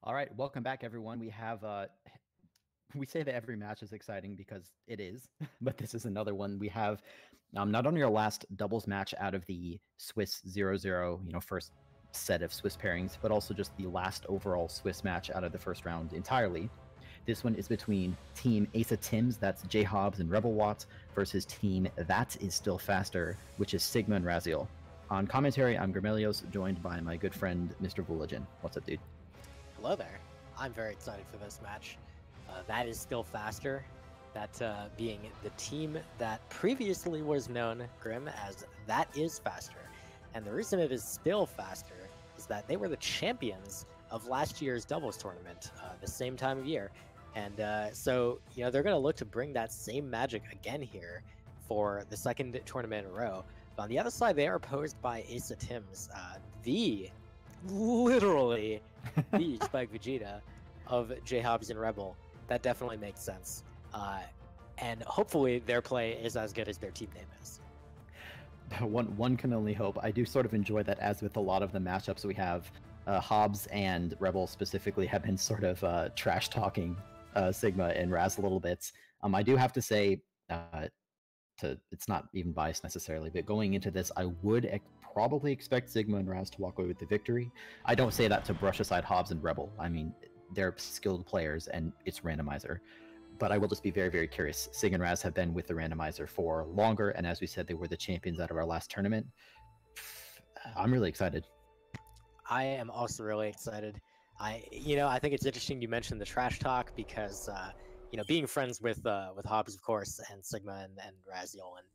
All right, welcome back, everyone. We have we say that every match is exciting because it is, but this is another one. We have not only our last doubles match out of the Swiss 0-0, first set of Swiss pairings, but also just the last overall Swiss match out of the first round entirely. This one is between Team Asa Tims, that's JHobz and RebelWatt, versus Team That Is Still Faster, which is Sigma and Raziel. On commentary, I'm Gramelios, joined by my good friend, Mr. Vooligan. What's up, dude? Hello there. I'm very excited for this match. That is still faster. That being the team that previously was known, Grim, as That Is Faster. And the reason it is still faster is that they were the champions of last year's doubles tournament, the same time of year. And so, they're going to look to bring that same magic again here for the second tournament in a row. But on the other side, they are opposed by Asa Tims, literally the Spike Vegeta of JHobz and Rebel. That definitely makes sense. And hopefully their play is as good as their team name is. One can only hope. I do sort of enjoy that, as with a lot of the matchups we have, Hobbs and Rebel specifically have been sort of trash-talking Sigma and Raz a little bit. I do have to say, it's not even biased necessarily, but going into this, I would probably expect Sigma and Raz to walk away with the victory. I don't say that to brush aside Hobbs and Rebel. I mean, they're skilled players, and it's Randomizer. But I will just be very, very curious. Sig and Raz have been with the Randomizer for longer, and as we said, they were the champions out of our last tournament. I'm really excited. I am also really excited. I think it's interesting you mentioned the trash talk because, being friends with Hobbs, of course, and Sigma and Raziel, and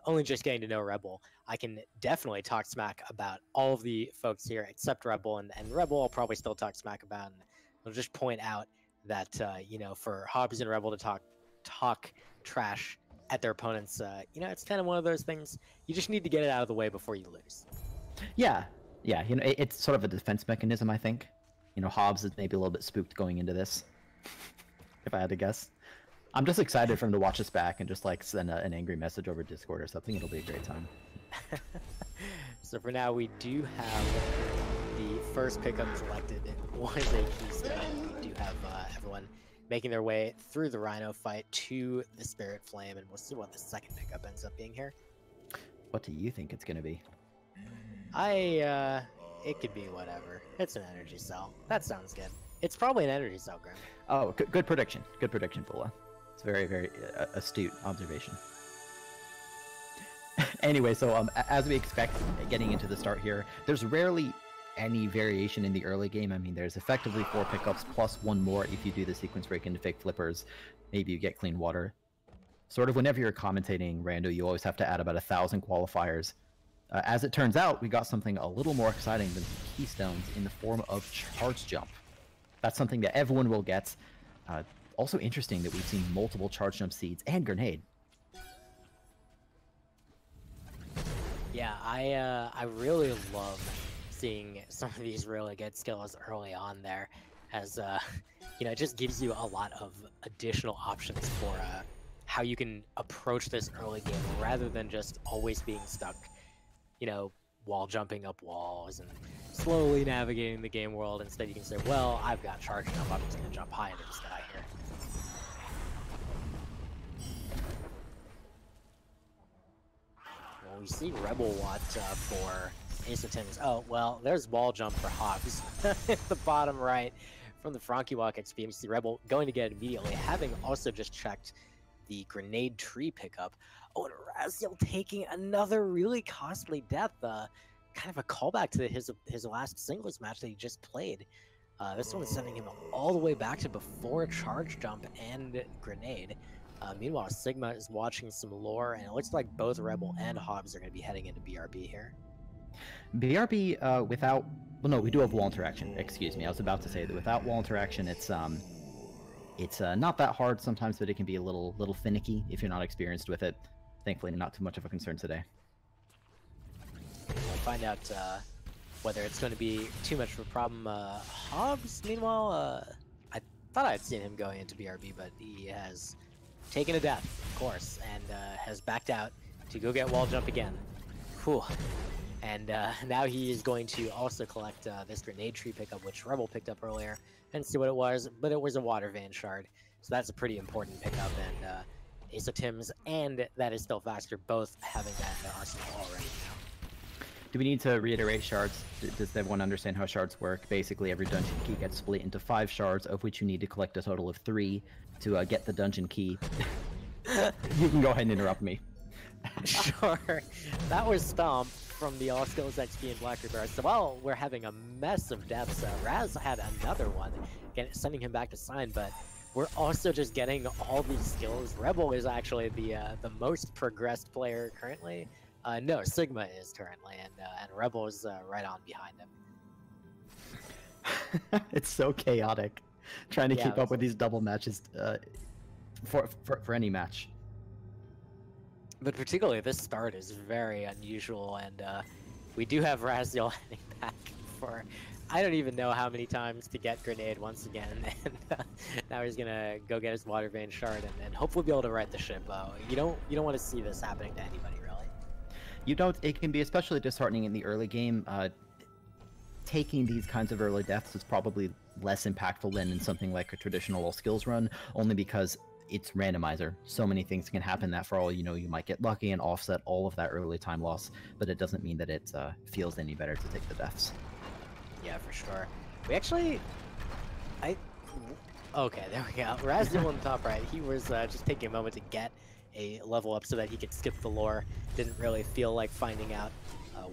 only just getting to know Rebel, I can definitely talk smack about all of the folks here except Rebel, and Rebel I'll probably still talk smack about, and I'll just point out that, for Hobbs and Rebel to talk trash at their opponents, it's kind of one of those things, you just need to get it out of the way before you lose. Yeah, it's sort of a defense mechanism, I think. Hobbs is maybe a little bit spooked going into this, if I had to guess. I'm just excited for him to watch us back and just send an angry message over Discord or something. It'll be a great time. So for now, we do have the first pickup selected. One is a keystone. We do have everyone making their way through the Rhino fight to the Spirit Flame, and we'll see what the second pickup ends up being here. What do you think it's going to be? It could be whatever. It's an energy cell. That sounds good. It's probably an energy cell, Grim. Oh, good prediction. Good prediction, Fula. It's very, very astute observation. Anyway, so as we expect, getting into the start here, there's rarely any variation in the early game. I mean, there's effectively 4 pickups plus 1 more if you do the sequence break into fake flippers. Maybe you get clean water. Sort of whenever you're commentating Rando, you always have to add about 1,000 qualifiers. As it turns out, we got something a little more exciting than keystones in the form of charge jump. That's something that everyone will get. Also interesting that we've seen multiple charge jump seeds and grenade. Yeah, I really love seeing some of these really good skills early on there, as it just gives you a lot of additional options for how you can approach this early game rather than just always being stuck, wall jumping up walls and slowly navigating the game world. Instead, you can say, well, I've got charge jump, I'm just going to jump high into the sky here. Well, we see RebelWatt for Asa Tims. Oh, well, there's wall jump for Hobbs at the bottom right from the Frankie Walk XP. You see Rebel going to get it immediately, having also just checked the grenade tree pickup. Oh, and Raziel taking another really costly death. Kind of a callback to his last singles match that he just played. This one is sending him all the way back to before charge jump and grenade. Meanwhile, Sigma is watching some lore, and it looks like both Rebel and Hobbs are going to be heading into BRB here. BRB without... Well, no, we do have wall interaction. Excuse me, I was about to say that without wall interaction, it's not that hard sometimes, but it can be a little finicky if you're not experienced with it. Thankfully, not too much of a concern today. We'll find out whether it's going to be too much of a problem. Hobbs, meanwhile, I thought I'd seen him going into BRB, but he has taken a death, of course, and has backed out to go get wall jump again. Whew. And now he is going to also collect this grenade tree pickup, which Rebel picked up earlier. Didn't see what it was, but it was a water vein shard. So that's a pretty important pickup, and Asotims and That Is Still Faster both having that in their arsenal already now. Do we need to reiterate shards? Does everyone understand how shards work? Basically, every dungeon key gets split into 5 shards, of which you need to collect a total of 3 to get the dungeon key. You can go ahead and interrupt me. Sure. That was Stomp from the All Skills XP and Black Reaper. So while we're having a mess of deaths, Raz had another one, sending him back to Sign, but we're also just getting all these skills. Rebel is actually the most progressed player currently. No, Sigma is currently, and Rebel is right on behind him. It's so chaotic, trying to keep up with these double matches for any match. But particularly this start is very unusual, and we do have RebelWatt heading back for I don't even know how many times to get Grenade once again, and now he's gonna go get his water vein shard and hopefully be able to right the ship. You don't want to see this happening to anybody, really. You don't. It can be especially disheartening in the early game. Taking these kinds of early deaths is probably less impactful than in something like a traditional all skills run, only because it's randomizer. So many things can happen that for all you know, you might get lucky and offset all of that early time loss, but it doesn't mean that it feels any better to take the deaths. Yeah, for sure. We actually... Okay, there we go. RebelWatt on the top right, he was just taking a moment to get a level up so that he could skip the lore. Didn't really feel like finding out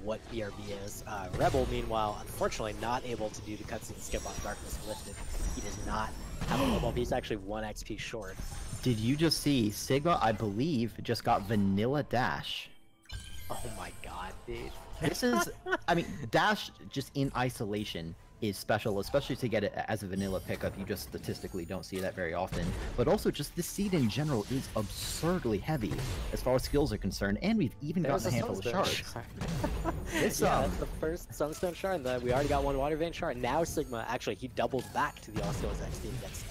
what BRB is. Rebel, meanwhile, unfortunately not able to do the cutscene skip on Darkness Lifted. He does not have a level up. He's actually 1 XP short. Did you just see Sigma, I believe, just got Vanilla Dash? Oh my god, dude. This is, I mean, Dash just in isolation is special, especially to get it as a vanilla pickup. You just statistically don't see that very often. But also, just this seed in general is absurdly heavy as far as skills are concerned, and we've even gotten a handful of shards. That's the first Sunstone shard. We already got 1 Water Vein shard. Now Sigma, actually, he doubled back to the All Skills XP and gets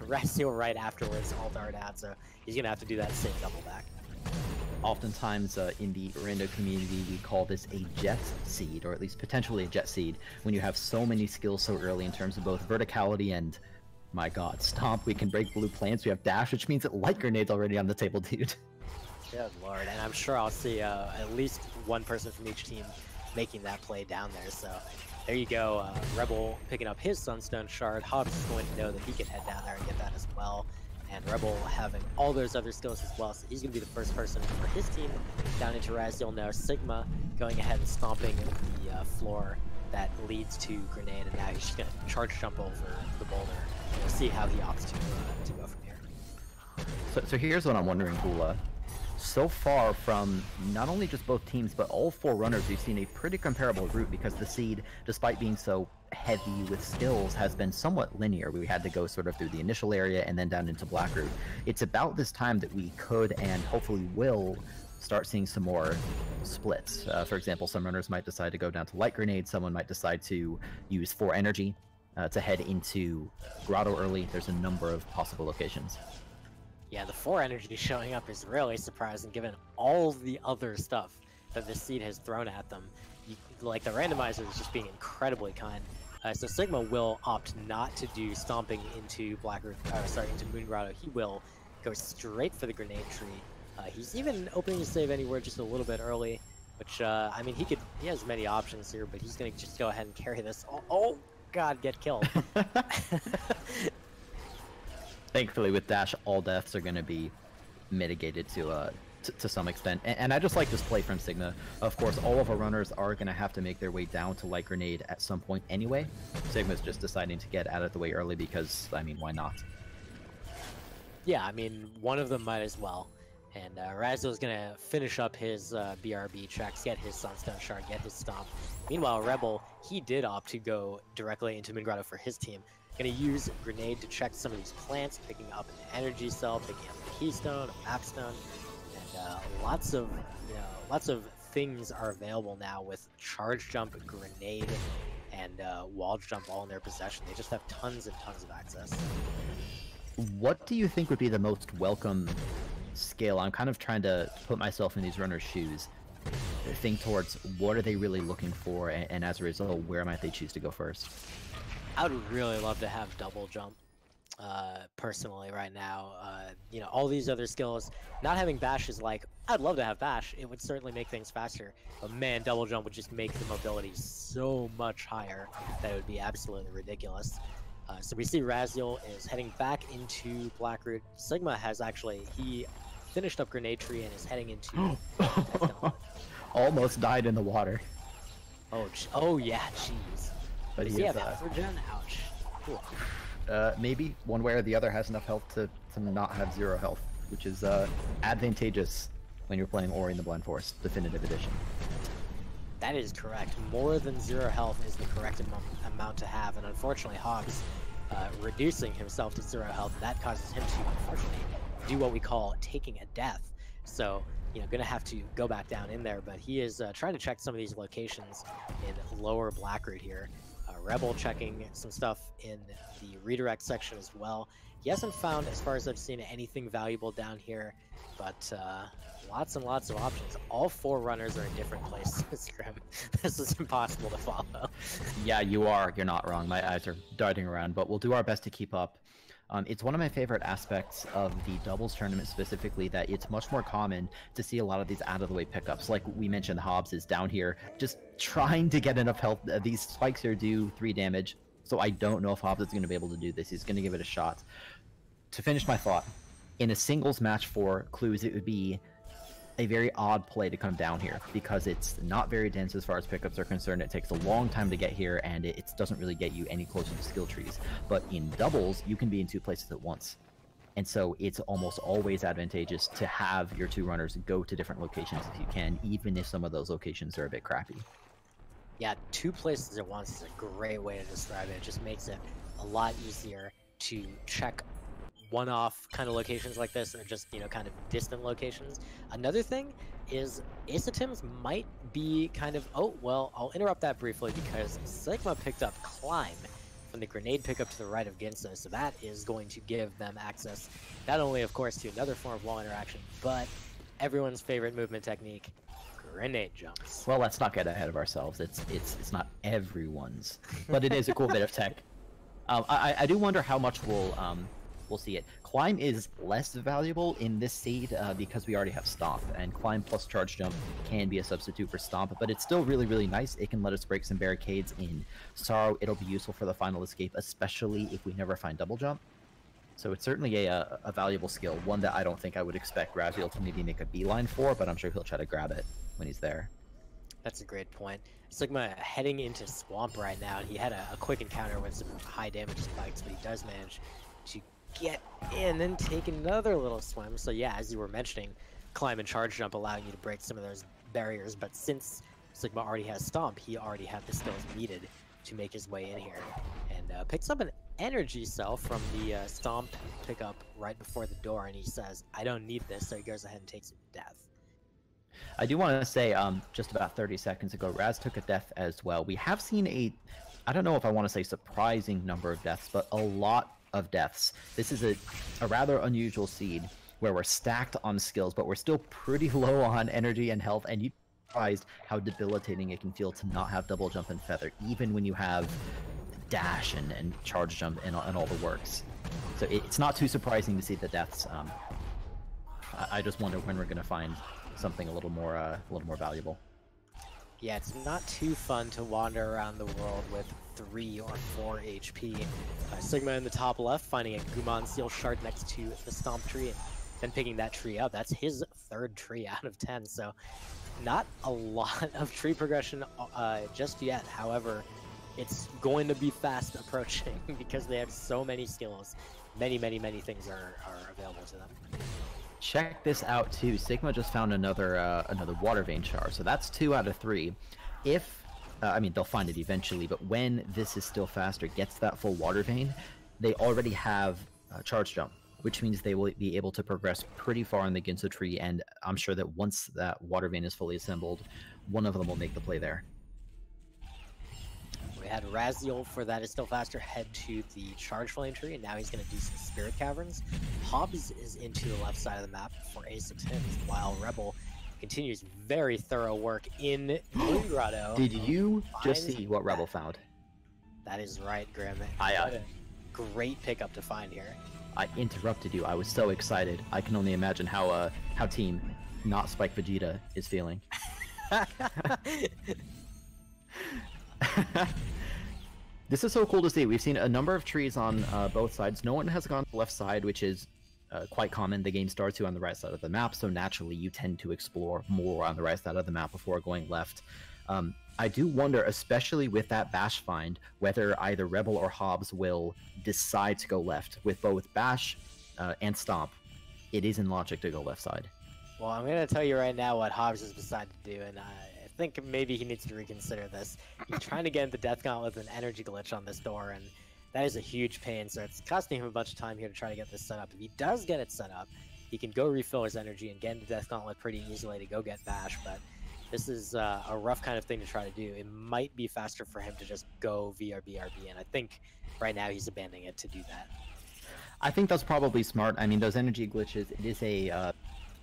RebelWatt right afterwards, all dart out, so he's gonna have to do that same double back. Oftentimes in the rando community, we call this a jet seed, or at least potentially a jet seed, when you have so many skills so early in terms of both verticality and, my god, Stomp, we can break blue plants, we have Dash, which means that Light Grenade's already on the table, dude. Good lord, and I'm sure I'll see at least one person from each team making that play down there, so there you go. Rebel picking up his Sunstone shard. JHobz is going to know that he can head down there and get that as well. And Rebel having all those other skills as well, so he's going to be the first person for his team down into RebelWatt now. Sigma going ahead and stomping the floor that leads to Grenade, and now he's just going to charge jump over the boulder. And we'll see how he opts to go from here. So here's what I'm wondering, Hula. So far from not only just both teams, but all 4 runners, we've seen a pretty comparable route because the seed, despite being so heavy with skills, has been somewhat linear. We had to go sort of through the initial area and then down into Black Root. It's about this time that we could and hopefully will start seeing some more splits. For example, some runners might decide to go down to Light Grenade, someone might decide to use 4 energy to head into Grotto early. There's a number of possible locations. Yeah, the 4 energy showing up is really surprising given all the other stuff that this seed has thrown at them. Like, the randomizer is just being incredibly kind. So Sigma will opt not to do stomping into into Moon Grotto. He will go straight for the grenade tree. He's even opening to save anywhere just a little bit early, which, I mean, he has many options here, but he's gonna just go ahead and carry this. Oh god, get killed. Thankfully, with Dash, all deaths are going to be mitigated to some extent. And I just like this play from Sigma. Of course, all of our runners are going to have to make their way down to Light Grenade at some point anyway. Sigma's just deciding to get out of the way early because, I mean, why not? Yeah, I mean, one of them might as well. And RebelWatt's going to finish up his BRB checks, get his Sunstone Shard, get his Stomp. Meanwhile, Rebel, he did opt to go directly into Moon Grotto for his team. Gonna use Grenade to check some of these plants, picking up an energy cell, picking up a keystone, a map stone, and lots of things are available now with charge jump, grenade, and wall jump all in their possession. They just have tons and tons of access. What do you think would be the most welcome skill? I'm kind of trying to put myself in these runners' shoes. think towards what are they really looking for, and as a result, where might they choose to go first? I would really love to have double jump, personally, right now. You know, all these other skills, not having bash is like, I'd love to have bash. It would certainly make things faster. But man, double jump would just make the mobility so much higher that it would be absolutely ridiculous. So we see Raziel is heading back into Blackroot. Sigma has actually, he finished up Grenade Tree and is heading into... Almost died in the water. Oh yeah, jeez. But does he have health regen? Ouch. Cool. Maybe one way or the other has enough health to not have 0 health, which is advantageous when you're playing Ori and the Blind Forest Definitive Edition. That is correct. More than 0 health is the correct amount to have, and unfortunately JHobz reducing himself to 0 health, that causes him to unfortunately do what we call taking a death. So, you know, gonna have to go back down in there, but he is trying to check some of these locations in lower Blackroot here. Rebel checking some stuff in the redirect section as well. He hasn't found, as far as I've seen, anything valuable down here, but lots and lots of options. All 4 runners are in different places, Grim. This is impossible to follow. Yeah, you are. You're not wrong. My eyes are darting around, but we'll do our best to keep up. It's one of my favorite aspects of the doubles tournament specifically, that it's much more common to see a lot of these out-of-the-way pickups. Like we mentioned, JHobz is down here just trying to get enough health. These spikes here do 3 damage, so I don't know if JHobz is going to be able to do this. He's going to give it a shot. To finish my thought, in a singles match for clues, it would be a very odd play to come down here because it's not very dense as far as pickups are concerned. It takes a long time to get here, and it doesn't really get you any closer to skill trees. But in doubles, you can be in 2 places at once. And so it's almost always advantageous to have your 2 runners go to different locations if you can, even if some of those locations are a bit crappy. Yeah, 2 places at once is a great way to describe it. It just makes it a lot easier to check one-off kind of locations like this, or just, you know, kind of distant locations. Another thing is Ace might be kind of... Oh, well, I'll interrupt that briefly because Sigma picked up Climb from the grenade pickup to the right of Ginso, so that is going to give them access not only, of course, to another form of wall interaction, but everyone's favorite movement technique, grenade jumps. Well, let's not get ahead of ourselves. It's not everyone's, but it is a cool bit of tech. I do wonder how much we'll see it. Climb is less valuable in this seed because we already have Stomp, and Climb plus Charge Jump can be a substitute for Stomp, but it's still really, really nice. It can let us break some barricades in Sorrow. It'll be useful for the final escape, especially if we never find Double Jump. So it's certainly a valuable skill, one that I don't think I would expect Raziel to maybe make a beeline for, but I'm sure he'll try to grab it when he's there. That's a great point. Sigma heading into Swamp right now, and he had a quick encounter with some high damage spikes, but he does manage to get in and take another little swim. So yeah, as you were mentioning, Climb and Charge Jump allowing you to break some of those barriers, but since Sigma already has Stomp, he already had the skills needed to make his way in here, and picks up an energy cell from the Stomp pickup right before the door, and he says, I don't need this, so he goes ahead and takes it to death. I do want to say, just about 30 seconds ago, Raz took a death as well. We have seen I don't know if I want to say surprising number of deaths, but a lot of deaths. This is a rather unusual seed where we're stacked on skills, but we're still pretty low on energy and health, and you'd be surprised how debilitating it can feel to not have Double Jump and Feather, even when you have Dash and Charge Jump and all the works. So it's not too surprising to see the deaths. I just wonder when we're going to find something a little more valuable. Yeah, it's not too fun to wander around the world with 3 or 4 HP. Sigma in the top left, finding a Guman Seal Shard next to the Stomp tree, and then picking that tree up. That's his 3rd tree out of 10, so not a lot of tree progression just yet. However, it's going to be fast approaching because they have so many skills. Many things are available to them. Check this out too. Sigma just found another water vein char, so that's 2 out of 3. If I mean, they'll find it eventually, but when this is still faster, gets that full water vein, they already have Charge Jump, which means they will be able to progress pretty far in the Ginso tree, and I'm sure that once that water vein is fully assembled, one of them will make the play there. We had Raziel for that is still faster head to the Charge Flame tree, and now he's going to do some Spirit Caverns. JHobz is into the left side of the map for Ace of Tins, while Rebel continues very thorough work in Moon Grotto. Did you just see what Rebel found? That is right, Grim. What a great pickup to find here. I interrupted you. I was so excited. I can only imagine how Team Not Spike Vegeta is feeling. This is so cool to see. We've seen a number of trees on both sides. No one has gone to the left side, which is quite common. The game starts you on the right side of the map, so naturally you tend to explore more on the right side of the map before going left. I do wonder, especially with that Bash find, whether either Rebel or Hobbs will decide to go left. With both Bash and Stomp, it is in logic to go left side. Well, I'm going to tell you right now what Hobbs has decided to do, and I think maybe he needs to reconsider this. He's trying to get into Death Gauntlet with an energy glitch on this door, and that is a huge pain, so it's costing him a bunch of time here to try to get this set up. If he does get it set up, he can go refill his energy and get into Death Gauntlet pretty easily to go get Bash, but this is a rough kind of thing to try to do. It might be faster for him to just go VRBRB, and I think right now he's abandoning it to do that. I think that's probably smart. I mean, those energy glitches, it is a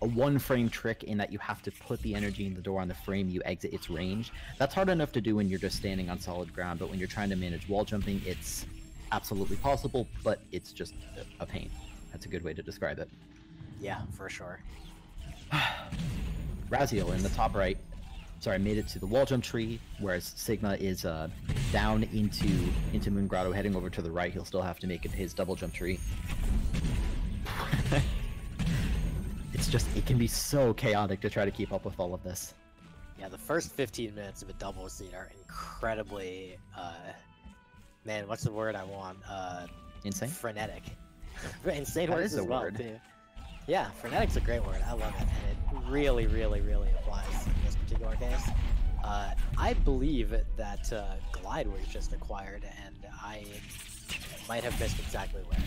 one-frame trick in that you have to put the energy in the door on the frame you exit its range. That's hard enough to do when you're just standing on solid ground, but when you're trying to manage wall jumping, it's absolutely possible, but it's just a pain. That's a good way to describe it. Yeah, for sure. Raziel in the top right, sorry, made it to the wall jump tree, whereas Sigma is down into Moon Grotto, heading over to the right. He'll still have to make it his double jump tree. It's just, it can be so chaotic to try to keep up with all of this. Yeah, the first 15 minutes of a double seat are incredibly, man, what's the word I want? Insane? Frenetic. Insane That words is a as well, word. too. Yeah, frenetic's a great word. I love it, and it really, really, really applies in this particular case. I believe that Glide was just acquired, and I might have missed exactly where.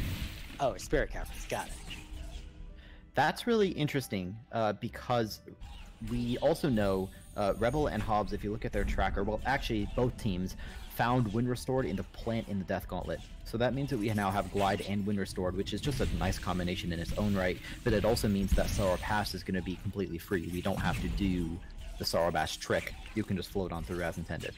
Oh, Spirit Caverns, got it. That's really interesting because we also know Rebel and Hobbs, if you look at their tracker, well, actually, both teams found Wind Restored in the plant in the Death Gauntlet. So that means that we now have Glide and Wind Restored, which is just a nice combination in its own right, but it also means that Sorrow Pass is going to be completely free. We don't have to do the Sorrow Bash trick. You can just float on through as intended.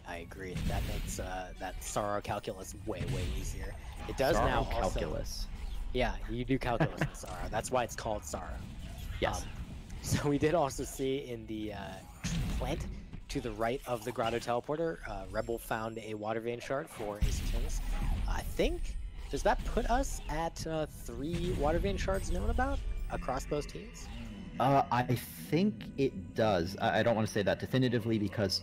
I agree. That makes that Sorrow calculus way, way easier. It does Sorrow now calculus. Also... Yeah, you do calculus in Sorrow. That's why it's called Sorrow. Yes. So we did also see in the plant to the right of the Grotto Teleporter, Rebel found a Water Vein Shard for Ace of Tins. I think, does that put us at 3 Water Vein Shards known about across both teams? I think it does. I don't want to say that definitively because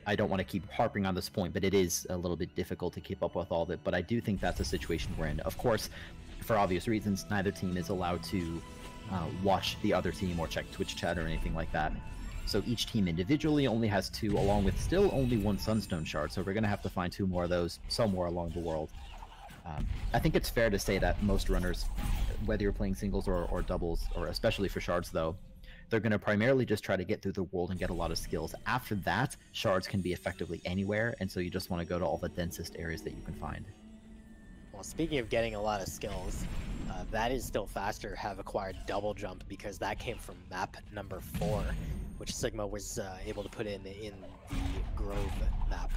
I don't want to keep harping on this point, but it is a little bit difficult to keep up with all of it. But I do think that's a situation we're in. Of course, for obvious reasons, neither team is allowed to watch the other team or check Twitch chat or anything like that. So each team individually only has 2, along with still only 1 Sunstone Shard. So we're going to have to find 2 more of those somewhere along the world. I think it's fair to say that most runners, whether you're playing singles or doubles, or especially for shards though, they're going to primarily just try to get through the world and get a lot of skills. After that, shards can be effectively anywhere, and so you just want to go to all the densest areas that you can find. Well, speaking of getting a lot of skills, that is still faster have acquired double jump because that came from map number 4, which Sigma was able to put in the Grove map.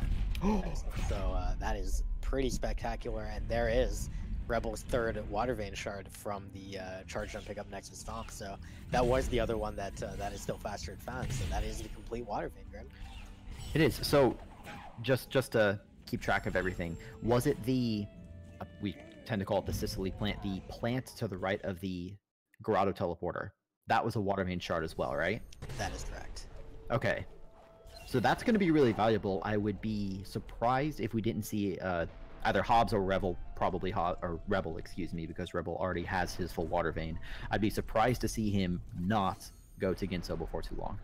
So that is pretty spectacular, and there is Rebel's 3rd Water Vein Shard from the charge jump pickup next to Stomp. So that was the other one that that is still faster and found. So that is the complete Water Vein, Grim. It is. So just to keep track of everything, was it the we tend to call it the Sicily plant, the plant to the right of the Grotto Teleporter? That was a Water Vein Shard as well, right? That is correct. Okay. So that's going to be really valuable. I would be surprised if we didn't see either Hobbs or Rebel, probably Rebel, excuse me, because Rebel already has his full Water Vein. I'd be surprised to see him not go to Ginso before too long.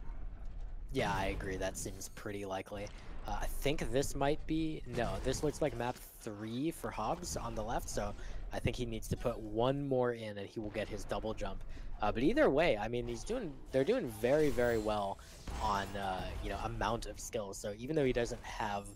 Yeah, I agree. That seems pretty likely. I think this might be... No, this looks like map 3 for Hobbs on the left, so I think he needs to put 1 more in and he will get his double jump. But either way, I mean, they're doing very, very well on, you know, amount of skills. So even though he doesn't have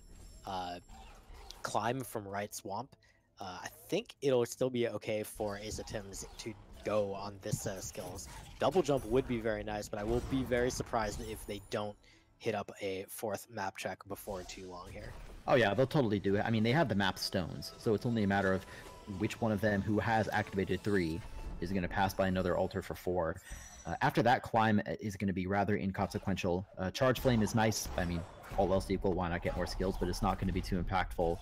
climb from right swamp, I think it'll still be okay for Ace of Tims to go on this set of skills. Double jump would be very nice, but I will be very surprised if they don't hit up a 4th map check before too long here. Oh yeah, they'll totally do it. I mean, they have the map stones, so it's only a matter of which one of them who has activated 3 is going to pass by another altar for 4. After that, climb is going to be rather inconsequential. Charge flame is nice. I mean, all else equal, why not get more skills? But it's not going to be too impactful.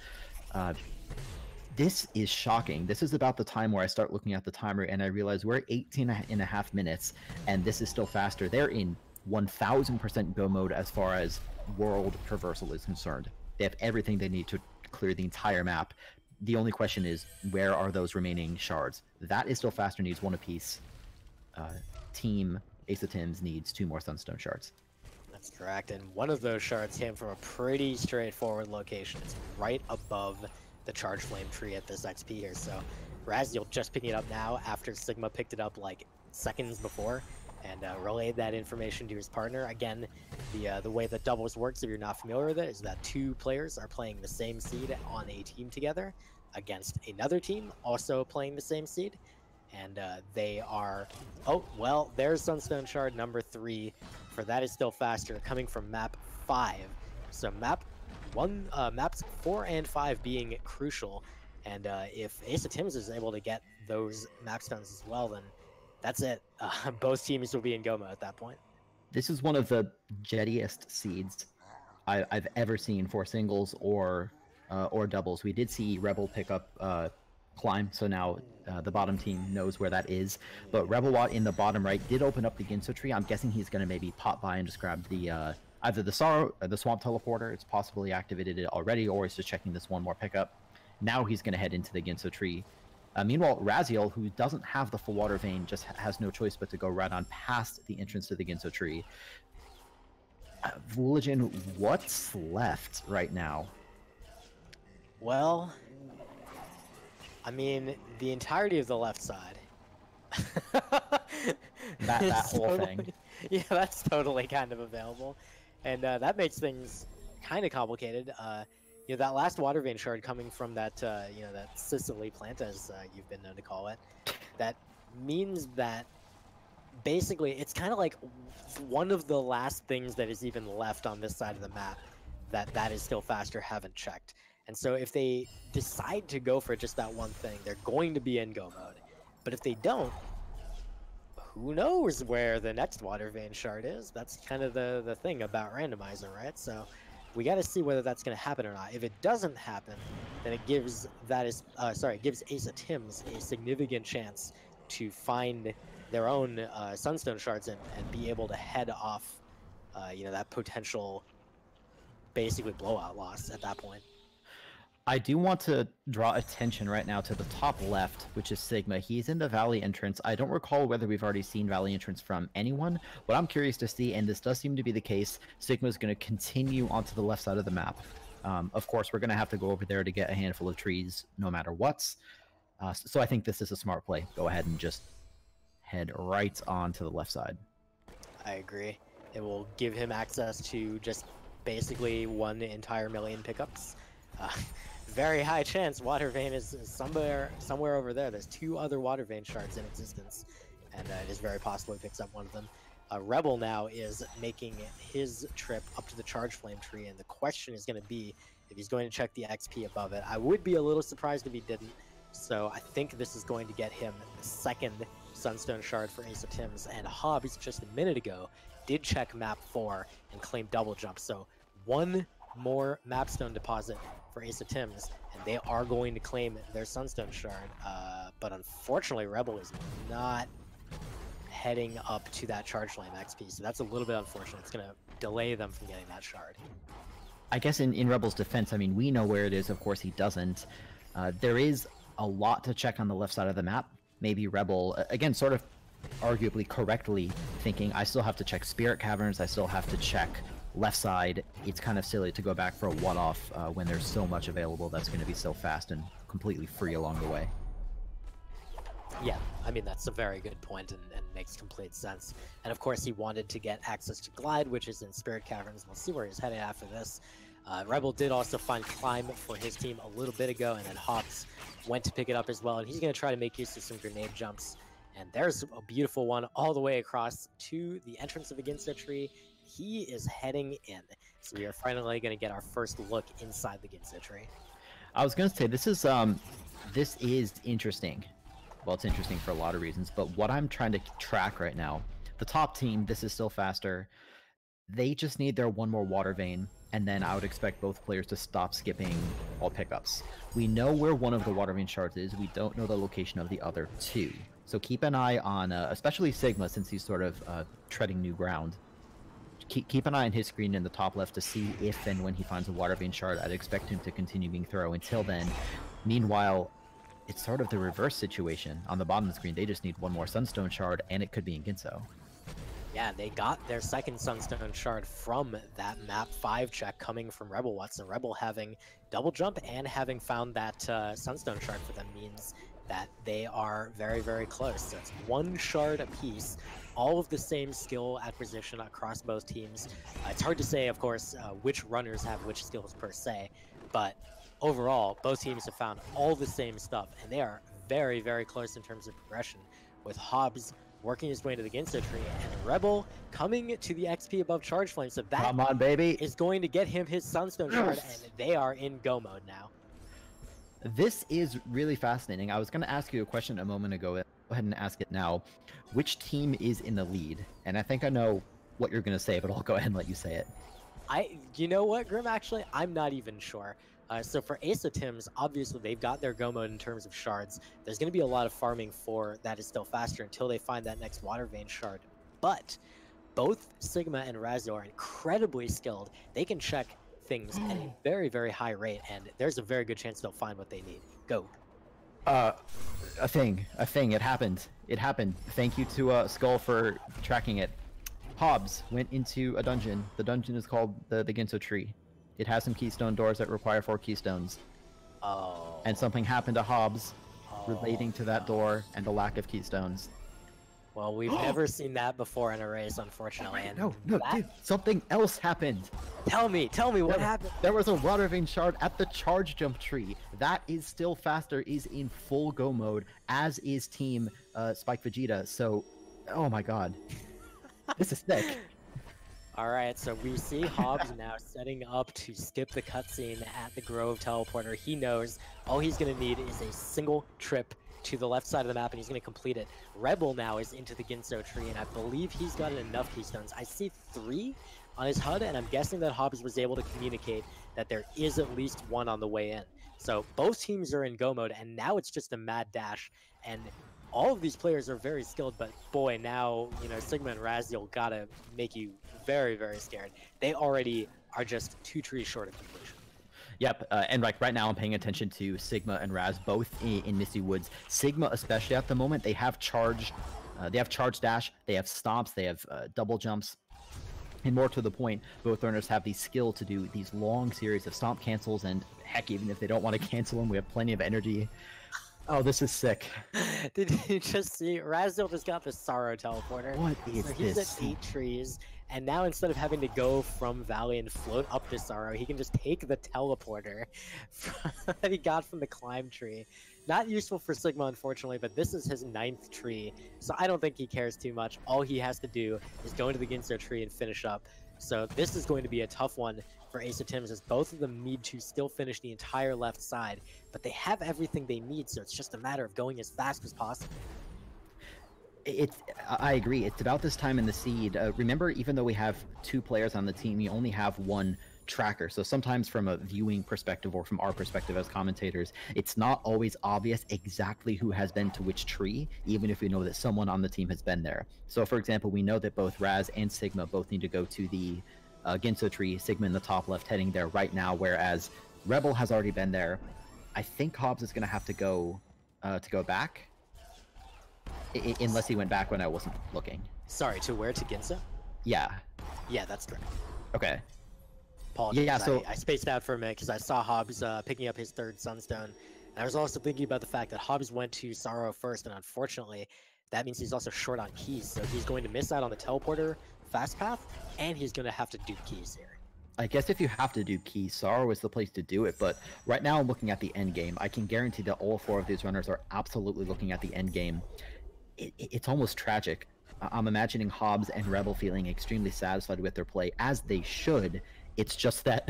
This is shocking. This is about the time where I start looking at the timer and I realize we're 18.5 minutes, and this is still faster. They're in 1000% go mode as far as world traversal is concerned. They have everything they need to clear the entire map. The only question is, where are those remaining shards? That is still faster, needs 1 apiece. Team Ace of Tims needs 2 more Sunstone shards. That's correct, and one of those shards came from a pretty straightforward location. It's right above the Charge Flame tree at this XP here, so RebelWatt just picking it up now after Sigma picked it up like seconds before and relayed that information to his partner. Again, the way that doubles works, if you're not familiar with it, is that 2 players are playing the same seed on a team together against another team also playing the same seed. And they are... Oh, well, there's Sunstone Shard number 3. For that is still faster, coming from map 5. So maps 4 and 5 being crucial. And if Ace of Tims is able to get those map stones as well, then that's it. Both teams will be in go mode at that point. This is one of the jettiest seeds I've ever seen for singles or doubles. We did see Rebel pick up climb, so now the bottom team knows where that is. But RebelWatt in the bottom right did open up the Ginso tree. I'm guessing he's going to maybe pop by and just grab the either the Sorrow or the Swamp Teleporter. It's possibly activated it already, or he's just checking this one more pickup. Now he's going to head into the Ginso tree. Meanwhile, Raziel, who doesn't have the full water vein, just has no choice but to go right on past the entrance to the Ginso tree. Vooligen, what's left right now? Well, I mean, the entirety of the left side. that whole thing. Yeah, that's totally kind of available. And that makes things kind of complicated. You know, that last water vein shard coming from that, you know, that Sicily plant, as you've been known to call it, that means that basically it's kind of like one of the last things that is even left on this side of the map that is still faster haven't checked. And so if they decide to go for just that one thing, they're going to be in go mode. But if they don't, who knows where the next water vein shard is? That's kind of the thing about Randomizer, right? So we got to see whether that's going to happen or not. If it doesn't happen, then it gives it gives Ace of Tims a significant chance to find their own Sunstone shards and be able to head off, you know, that potential basically blowout loss at that point. I do want to draw attention right now to the top left, which is Sigma. He's in the Valley entrance. I don't recall whether we've already seen Valley entrance from anyone, but I'm curious to see, and this does seem to be the case, Sigma's going to continue onto the left side of the map. Of course, we're going to have to go over there to get a handful of trees no matter what. So I think this is a smart play. Go ahead and just head right on to the left side. I agree. It will give him access to just basically 1 entire million pickups. Very high chance water vein is somewhere over there. There's 2 other water vein shards in existence, and it is very possible he picks up one of them. Rebel now is making his trip up to the Charge Flame tree, and the question is going to be if he's going to check the XP above it. I would be a little surprised if he didn't, so I think this is going to get him the 2nd Sunstone shard for Ace of Tims, and JHobz just a minute ago did check map 4 and claim double jump, so 1 more mapstone deposit for Ace of Tims, and they are going to claim their Sunstone shard, but unfortunately Rebel is not heading up to that Charge Flame XP, so that's a little bit unfortunate. It's going to delay them from getting that shard. I guess in Rebel's defense, I mean, we know where it is, of course he doesn't. There is a lot to check on the left side of the map. Maybe Rebel, again, sort of arguably correctly thinking, I still have to check Spirit Caverns, I still have to check left side. It's kind of silly to go back for a one-off when there's so much available that's going to be so fast and completely free along the way. Yeah, I mean, that's a very good point and makes complete sense. And of course, he wanted to get access to Glide, which is in Spirit Caverns. We'll see where he's heading after this. Rebel did also find Climb for his team a little bit ago, and then JHobz went to pick it up as well, and he's going to try to make use of some grenade jumps And there's a beautiful one all the way across to the entrance of the Ginso tree. He is heading in. So we are finally going to get our first look inside the Ginso tree. I was going to say, this is interesting. Well, it's interesting for a lot of reasons, but what I'm trying to track right now, the top team, this is still faster. They just need their one more water vein, and then I would expect both players to stop skipping all pickups. We know where one of the water vein shards is. We don't know the location of the other two. So keep an eye on, especially Sigma, since he's sort of treading new ground. Keep an eye on his screen in the top left to see if and when he finds a water vein shard. I'd expect him to continue being thorough until then. Meanwhile, it's sort of the reverse situation. On the bottom of the screen, they just need one more Sunstone shard, and it could be in Ginso. Yeah, they got their second Sunstone shard from that map 5 check coming from RebelWatt. So Rebel having double jump and having found that Sunstone shard for them means that they are very, very close. So it's one shard apiece, all of the same skill acquisition across both teams. It's hard to say, of course, which runners have which skills per se, but overall, both teams have found all the same stuff, and they are very, very close in terms of progression, with JHobz working his way into the Ginso tree, and Rebel coming to the XP above Charge Flame. So that Come on, baby, is going to get him his Sunstone shard, and they are in go mode now. This is really fascinating. I was going to ask you a question a moment ago. Go ahead and ask it now. Which team is in the lead? And I think I know what you're going to say, but I'll go ahead and let you say it. You know what, Grim? Actually, I'm not even sure. So for Asotims, obviously they've got their go mode in terms of shards. There's going to be a lot of farming for that is still faster until they find that next water vein shard. But both Sigma and RebelWatt are incredibly skilled. They can check things at a very, very high rate, and there's a very good chance they'll find what they need. Go. A thing. It happened. It happened. Thank you to Skull for tracking it. JHobz went into a dungeon. The dungeon is called the Ginso tree. It has some keystone doors that require 4 keystones. Oh. And something happened to JHobz relating to that door and the lack of keystones. Well, we've never seen that before in a race, unfortunately. And no, dude, something else happened. Tell me what happened? There was a water vein shard at the charge jump tree. That is still faster, is in full go mode, as is Team Spike Vegeta. So, oh my god. This is sick. Alright, so we see JHobz now setting up to skip the cutscene at the Grove teleporter. He knows all he's going to need is a single trip to the left side of the map, and he's going to complete it. Rebel now is into the Ginso tree, and I believe he's got enough keystones. I see 3 on his HUD, and I'm guessing that JHobz was able to communicate that there is at least 1 on the way in. So both teams are in go mode, and now it's just a mad dash. And all of these players are very skilled, but boy, now, you know, Sigma and RebelWatt gotta make you very, very scared. They already are just 2 trees short of completion. Yep, and like right now I'm paying attention to Sigma and Raz both in Misty Woods. Sigma especially at the moment, they have charge dash, they have stomps, they have double jumps. And more to the point, both runners have the skill to do these long series of stomp cancels, and heck, even if they don't want to cancel them, we have plenty of energy. Oh, this is sick. Did you just see? RebelWatt just got the Sorrow teleporter. What is so he's this? at 8 trees, and now instead of having to go from Valley and float up to Sorrow, he can just take the teleporter that he got from the climb tree. Not useful for Sigma, unfortunately, but this is his 9th tree, so I don't think he cares too much. All he has to do is go into the Ginso tree and finish up. So this is going to be a tough one for Asotims, as both of them need to still finish the entire left side, but they have everything they need, so it's just a matter of going as fast as possible. I agree. It's about this time in the seed. Remember, even though we have 2 players on the team, you only have 1 tracker. So sometimes from a viewing perspective or from our perspective as commentators, it's not always obvious exactly who has been to which tree, even if we know that someone on the team has been there. So for example, we know that both Raz and Sigma both need to go to the Ginso tree, Sigma in the top left heading there right now, whereas Rebel has already been there. I think JHobz is going to have to go back. Unless he went back when I wasn't looking. Sorry, to where? To Ginso? Yeah. Yeah, that's correct. Okay. Apologies. Yeah, so I spaced out for a minute because I saw JHobz picking up his 3rd Sunstone. And I was also thinking about the fact that JHobz went to Sorrow first, and unfortunately, that means he's also short on keys. So he's going to miss out on the teleporter fast path, and he's going to have to do keys here. I guess if you have to do keys, Sorrow is the place to do it, but right now I'm looking at the end game. I can guarantee that all 4 of these runners are absolutely looking at the end game. it's almost tragic. I'm imagining JHobz and Rebel feeling extremely satisfied with their play, as they should. It's just that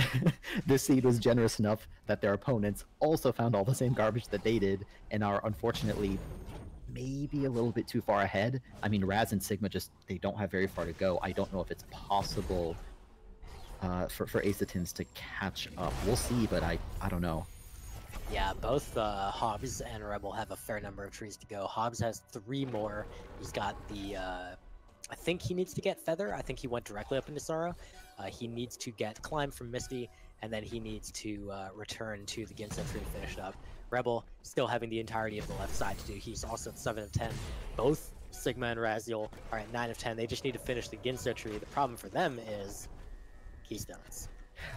this seed was generous enough that their opponents also found all the same garbage that they did, and are unfortunately maybe a little bit too far ahead. I mean, Raz and Sigma they don't have very far to go. I don't know if it's possible for Ace to catch up. We'll see, but I don't know. Yeah, both JHobz and Rebel have a fair number of trees to go. JHobz has 3 more. He's got the, I think he needs to get Feather. I think he went directly up into Sorrow. He needs to get Climb from Misty, and then he needs to return to the Ginso tree to finish it up. Rebel still having the entirety of the left side to do. He's also at 7 of 10. Both Sigma and Raziel are at 9 of 10. They just need to finish the Ginso tree. The problem for them is Keystones.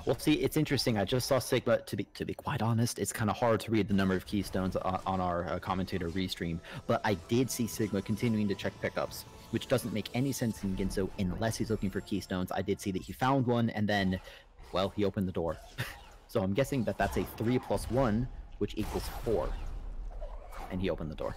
Well, see, it's interesting. I just saw Sigma. To be quite honest, it's kind of hard to read the number of keystones on our commentator restream. But I did see Sigma continuing to check pickups, which doesn't make any sense in Ginso unless he's looking for keystones. I did see that he found one, and then, well, he opened the door. So I'm guessing that that's a 3 + 1, which equals 4. And he opened the door.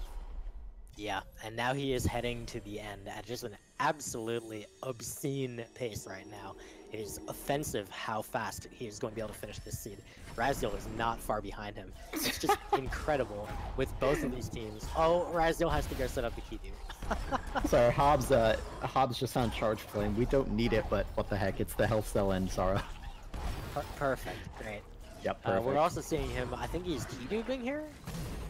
Yeah, and now he is heading to the end at just an absolutely obscene pace right now. It is offensive how fast he is going to be able to finish this seed. Raziel is not far behind him. It's just incredible with both of these teams. Oh, Raziel has to go set up the key, dude. Sorry, JHobz just found Charge Flame. We don't need it, but what the heck, it's the health cell and Sorrow. Perfect, great. Yep, perfect. We're also seeing him, I think he's key duping here?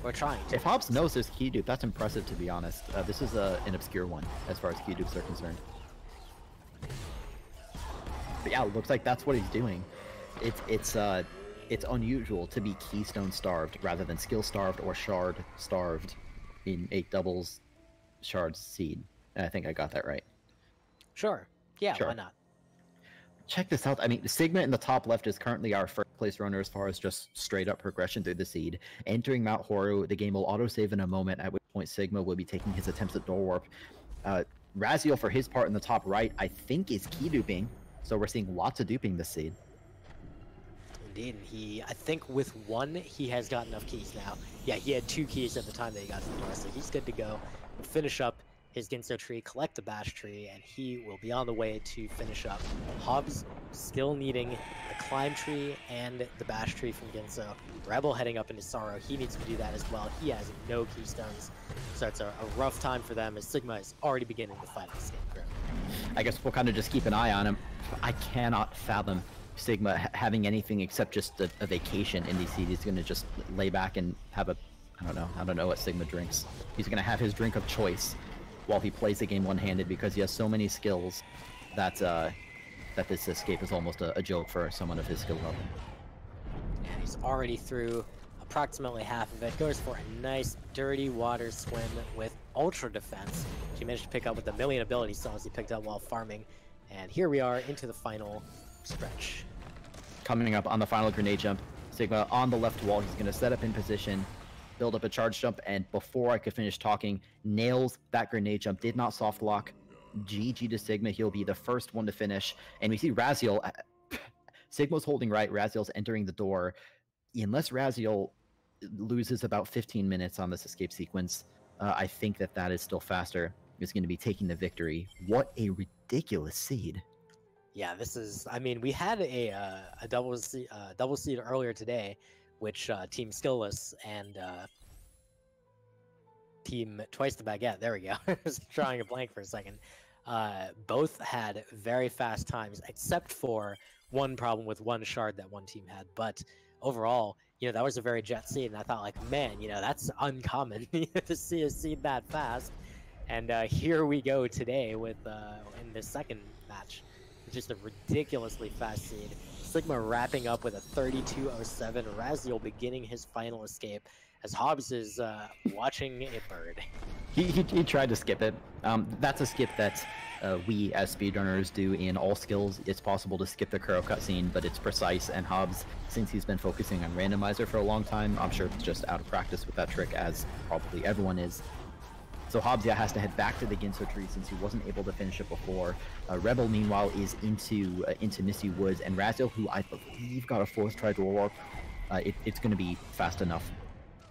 We're trying to. If JHobz knows there's key dupe, that's impressive, to be honest. This is an obscure one, as far as key dupes are concerned. But yeah, it looks like that's what he's doing. It's unusual to be keystone starved rather than skill starved or shard starved in 8 doubles shard seed. And I think I got that right. Sure. Yeah, sure. Why not? Check this out. I mean, Sigma in the top left is currently our first place runner as far as just straight up progression through the seed. Entering Mount Horu, the game will autosave in a moment, at which point Sigma will be taking his attempts at door warp. Raziel, for his part in the top right, I think is key duping. So we're seeing lots of duping this seed. Indeed, I think with 1, he has got enough keys now. Yeah, he had 2 keys at the time that he got to the door, so he's good to go. We'll finish up his Ginso tree, collect the Bash tree, and he will be on the way to finish up. JHobz still needing the Climb tree and the Bash tree from Ginso. Rebel heading up into Sorrow, he needs to do that as well. He has no keystones, so it's a rough time for them as Sigma is already beginning the final escape group. I guess we'll kind of just keep an eye on him. I cannot fathom Sigma having anything except just a vacation in DC. He's going to just lay back and have I don't know what Sigma drinks. He's going to have his drink of choice while he plays the game one-handed, because he has so many skills that that this escape is almost a joke for someone of his skill level. And he's already through approximately half of it. Goes for a nice dirty water swim with ultra defense. He managed to pick up with the million ability cells he picked up while farming. And here we are into the final stretch. Coming up on the final grenade jump, Sigma on the left wall. He's going to set up in position, build up a charge jump, and before I could finish talking, nails that grenade jump. Did not soft lock. GG to Sigma. He'll be the first one to finish. And we see Raziel. Sigma's holding right. Raziel's entering the door. Unless Raziel loses about 15 minutes on this escape sequence, I think that is still faster. Is going to be taking the victory. What a ridiculous seed. Yeah, this is, I mean, we had a double seed earlier today, which Team Skillless and Team Twice the Baguette, there we go, I was drawing a blank for a second, both had very fast times, except for one problem with one shard that one team had. But overall, you know, that was a very jet seed, and I thought, like, man, you know, that's uncommon to see a seed that fast. And here we go today with, in the second match, just a ridiculously fast seed. Sigma wrapping up with a 32.07. Raziel beginning his final escape as JHobz is watching a bird. He tried to skip it. That's a skip that we as speedrunners do in all skills. It's possible to skip the Kuro cutscene, but it's precise, and JHobz, since he's been focusing on Randomizer for a long time, I'm sure it's just out of practice with that trick, as probably everyone is. So JHobz, yeah, has to head back to the Ginso tree since he wasn't able to finish it before. Rebel, meanwhile, is into Misty Woods, and Raziel, who I believe got a 4th try door warp, it's going to be fast enough.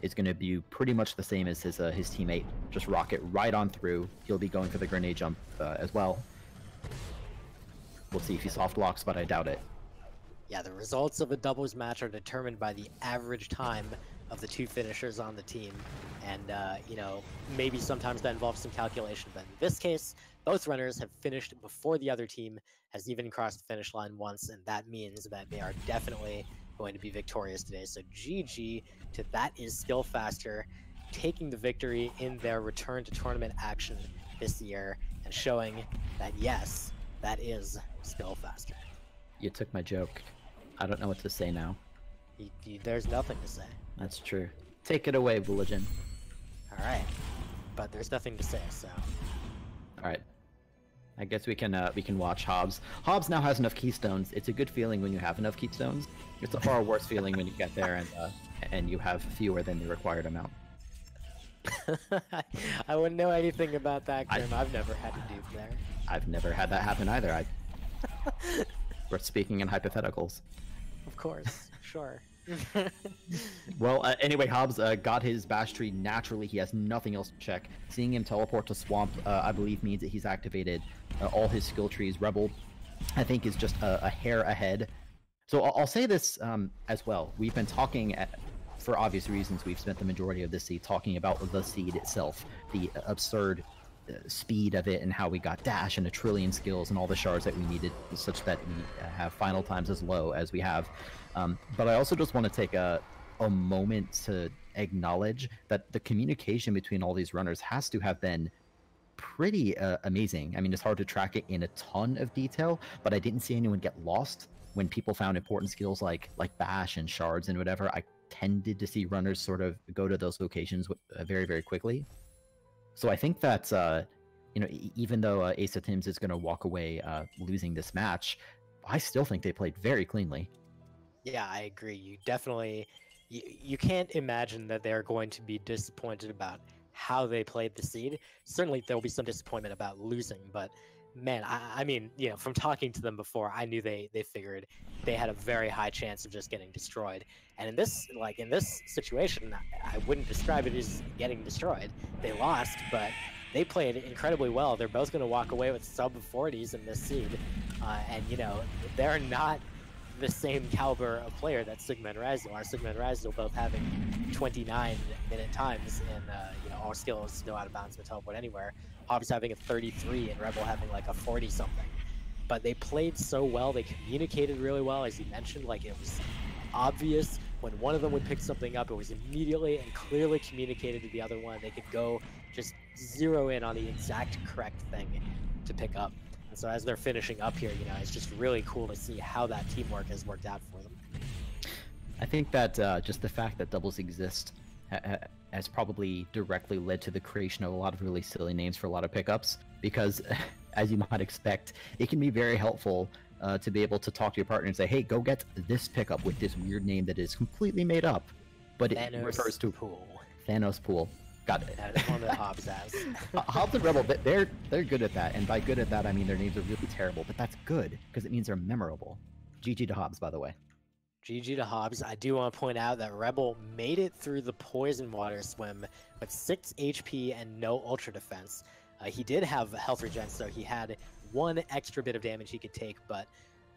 is going to be pretty much the same as his teammate. Just rocket right on through. He'll be going for the grenade jump as well. We'll see if he soft locks, but I doubt it. Yeah, the results of a doubles match are determined by the average time of the two finishers on the team. And, you know, maybe sometimes that involves some calculation, but in this case, both runners have finished before the other team has even crossed the finish line once, and that means that they are definitely going to be victorious today. So GG to That Is Still Faster, taking the victory in their return to tournament action this year, and showing that, yes, that is still faster. You took my joke. I don't know what to say now. There's nothing to say. That's true. Take it away, Religion. All right, but there's nothing to say, so. All right. I guess we can watch JHobz. JHobz now has enough keystones. It's a good feeling when you have enough keystones. It's a far worse feeling when you get there and you have fewer than the required amount. I wouldn't know anything about that, Grim. I've never had to dupe there. I've never had that happen either. We're speaking in hypotheticals. Of course, sure. Well, anyway, JHobz got his bash tree naturally. He has nothing else to check. Seeing him teleport to Swamp, I believe, means that he's activated all his skill trees. Rebel, I think, is just a hair ahead. So I'll say this as well. We've been talking, for obvious reasons, we've spent the majority of this seed talking about the seed itself, the absurd speed of it, and how we got dash and a trillion skills and all the shards that we needed such that we have final times as low as we have. But I also just want to take a moment to acknowledge that the communication between all these runners has to have been pretty amazing. I mean, it's hard to track it in a ton of detail, but I didn't see anyone get lost when people found important skills like bash and shards and whatever. I tended to see runners sort of go to those locations very, very quickly. So I think that, you know, even though Ace of Tims is going to walk away losing this match, I still think they played very cleanly. Yeah, I agree. You definitely, you can't imagine that they're going to be disappointed about how they played the seed. Certainly there'll be some disappointment about losing, but man, I mean, you know, from talking to them before, I knew they figured they had a very high chance of just getting destroyed. And in this situation, I wouldn't describe it as getting destroyed. They lost, but they played incredibly well. They're both going to walk away with sub-40s in this seed. And, you know, they're not the same caliber of player that Sigma and RebelWatt are. Sigma and RebelWatt both having 29-minute times in, you know, all skills, no out of bounds, no teleport anywhere. JHobz having a 33 and Rebel having like a 40-something. But they played so well, they communicated really well, as you mentioned. Like, it was obvious when one of them would pick something up, it was immediately and clearly communicated to the other one. They could go just zero in on the exact correct thing to pick up. And so as they're finishing up here, you know, it's just really cool to see how that teamwork has worked out for them. I think that just the fact that doubles exist has probably directly led to the creation of a lot of really silly names for a lot of pickups, because as you might expect, it can be very helpful to be able to talk to your partner and say, hey, go get this pickup with this weird name that is completely made up, but it refers to Thanos Pool. Got it. That is one that JHobz has. JHobz and Rebel, they're good at that, and by good at that I mean their names are really terrible, but that's good because it means they're memorable. GG to JHobz, by the way. GG to JHobz. I do want to point out that Rebel made it through the poison water swim with 6 HP and no ultra defense. He did have health regen, so he had one extra bit of damage he could take, but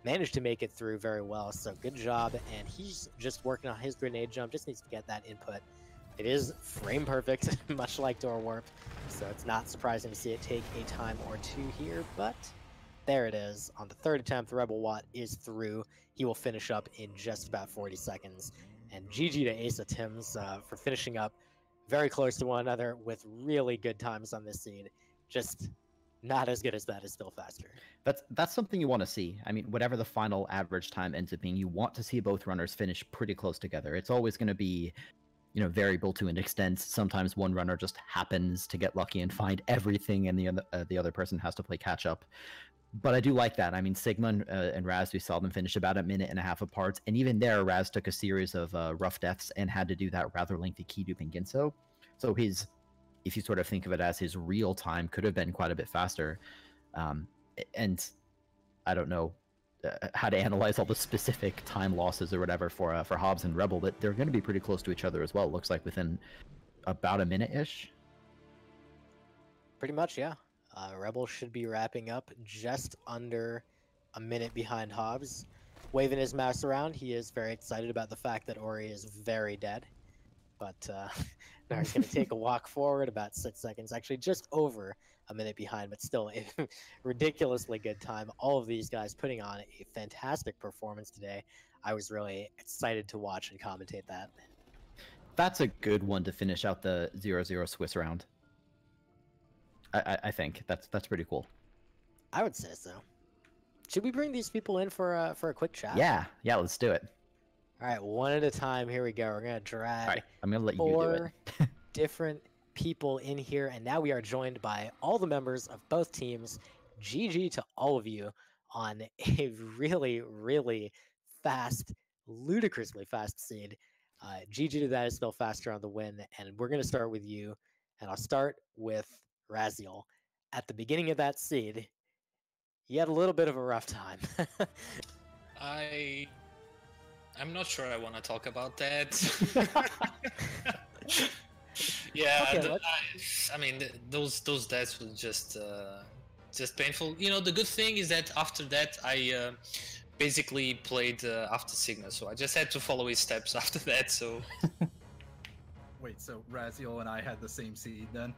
managed to make it through very well, so good job. And he's just working on his grenade jump, just needs to get that input. It is frame perfect, much like Door Warp, so it's not surprising to see it take a time or two here, but there it is. On the third attempt, RebelWatt is through. He will finish up in just about 40 seconds. And GG to Ace of Tims for finishing up very close to one another with really good times on this seed. Just not as good as That Is Still Faster. That's something you want to see. I mean, whatever the final average time ends up being, you want to see both runners finish pretty close together. It's always going to be, you know, variable to an extent. Sometimes one runner just happens to get lucky and find everything, and the other person has to play catch up. But I do like that. I mean, Sigma and Raz, we saw them finish about a minute and a half apart, and even there, Raz took a series of rough deaths and had to do that rather lengthy key dupe in Ginso. So his, if you sort of think of it as his real time, could have been quite a bit faster. And I don't know how to analyze all the specific time losses or whatever for Hobbs and Rebel, but they're going to be pretty close to each other as well. It looks like within about a minute-ish. Pretty much, yeah. Rebel should be wrapping up just under a minute behind Hobbs. Waving his mouse around, he is very excited about the fact that Ori is very dead. But now he's going to take a walk forward about 6 seconds, actually just over a minute behind, but still a ridiculously good time. All of these guys putting on a fantastic performance today. I was really excited to watch and commentate that. That's a good one to finish out the 0-0 Swiss round. I think that's pretty cool. I would say so. Should we bring these people in for a quick chat? Yeah, let's do it. All right, one at a time. Here we go. We're gonna drag. All right, I'm gonna let you do four it. different people in here, and now we are joined by all the members of both teams. GG to all of you on a really, really fast, ludicrously fast seed. GG to that is still faster on the win, and we're gonna start with you, and I'll start with RebelWatt. At the beginning of that seed, you had a little bit of a rough time. I'm not sure I want to talk about that. Yeah, Okay, I mean, those deaths were just painful. You know, the good thing is that after that, I basically played after Sigma, so I just had to follow his steps after that. So. Wait, so RebelWatt and I had the same seed then?